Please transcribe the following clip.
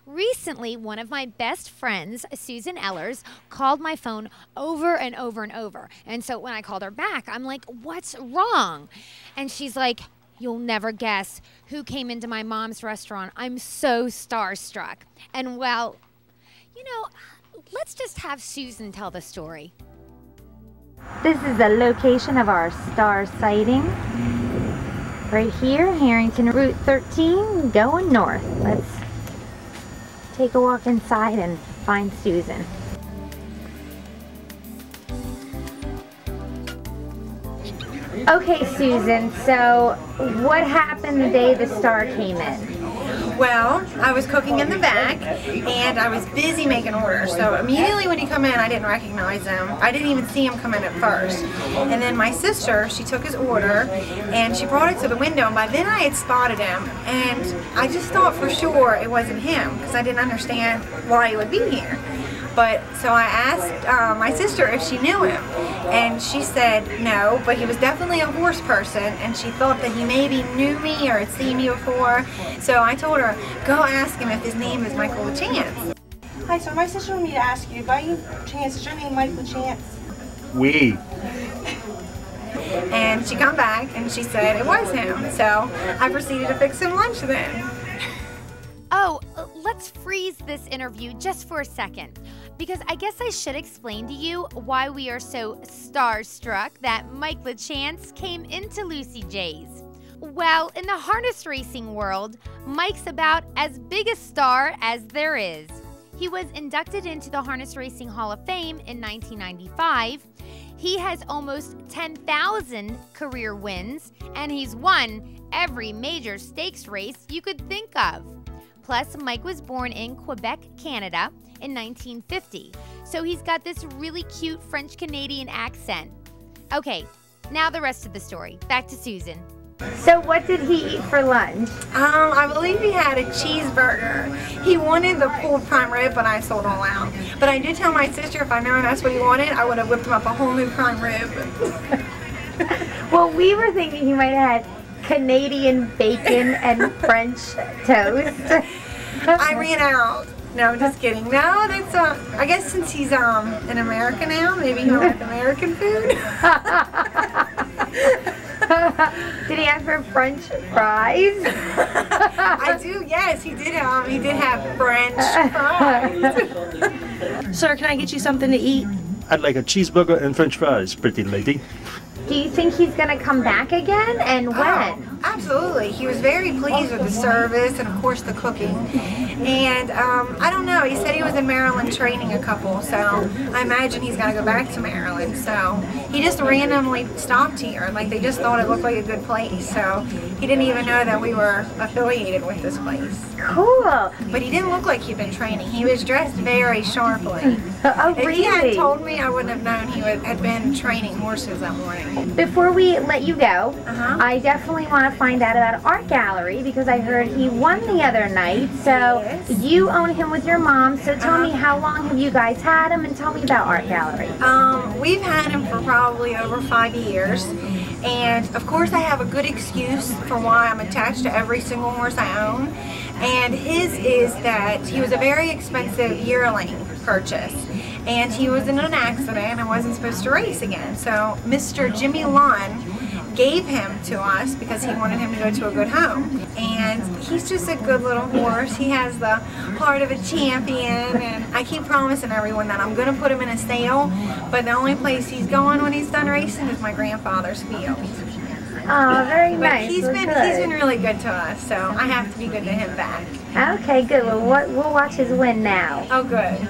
Recently, one of my best friends, Susan Ehlers, called my phone over and over and over. And so when I called her back, I'm like, what's wrong? And she's like, you'll never guess who came into my mom's restaurant. I'm so starstruck. And well, you know, let's just have Susan tell the story. This is the location of our star sighting. Right here, Harrington Route 13, going north. Let's take a walk inside and find Susan. Okay, Susan, so what happened the day the star came in? Well, I was cooking in the back, and I was busy making orders, so immediately when he come in, I didn't recognize him. I didn't even see him come in at first. And then my sister, she took his order, and she brought it to the window, and by then I had spotted him, and I just thought for sure it wasn't him, because I didn't understand why he would be here. But so I asked my sister if she knew him, and she said no, but he was definitely a horse person, and she thought that he maybe knew me or had seen me before. So I told her, go ask him if his name is Mike LaChance. Hi, so my sister wanted me to ask you, by any chance, is your name Mike LaChance? We. And she come back and she said it was him. So I proceeded to fix him lunch then. Oh, let's freeze this interview just for a second, because I guess I should explain to you why we are so starstruck that Mike LaChance came into Lucy J's. Well, in the harness racing world, Mike's about as big a star as there is. He was inducted into the Harness Racing Hall of Fame in 1995. He has almost 10,000 career wins, and he's won every major stakes race you could think of. Plus, Mike was born in Quebec, Canada in 1950, so he's got this really cute French-Canadian accent. Okay, now the rest of the story. Back to Susan. So what did he eat for lunch? I believe he had a cheeseburger. He wanted the pulled prime rib, but I sold all out. But I did tell my sister if I known that's what he wanted, I would have whipped him up a whole new prime rib. Well, we were thinking he might have had Canadian bacon and French toast. I ran out. No, I'm just kidding. No, that's I guess since he's in America now, maybe he'll like American food. Did he ask for French fries? I do. Yes, he did. He did have French fries. Sir, can I get you something to eat? I'd like a cheeseburger and French fries, pretty lady. Do you think he's going to come back again, and when? Oh, absolutely. He was very pleased with the service and, of course, the cooking. And I don't know. He said he was in Maryland training a couple, so I imagine he's going to go back to Maryland. So he just randomly stopped here. Like, they just thought it looked like a good place. So he didn't even know that we were affiliated with this place. Cool. But he didn't look like he'd been training. He was dressed very sharply. Oh, If he had really? told me, I wouldn't have known he had been training horses that morning. Before we let you go, I definitely want to find out about Art Gallery, because I heard he won the other night. So Yes. you own him with your mom. So tell me, how long have you guys had him, and tell me about Art Gallery. We've had him for probably over 5 years. And of course I have a good excuse for why I'm attached to every single horse I own. And his is that he was a very expensive yearling purchase. And he was in an accident and wasn't supposed to race again. So Mr. Jimmy Lunn gave him to us because he wanted him to go to a good home. And he's just a good little horse. He has the heart of a champion, and I keep promising everyone that I'm going to put him in a sale, but the only place he's going when he's done racing is my grandfather's field. Oh, very But nice. he's Well, been good. really good to us, so I have to be good to him back. Okay, good. Well, we'll watch his win now. Oh, good.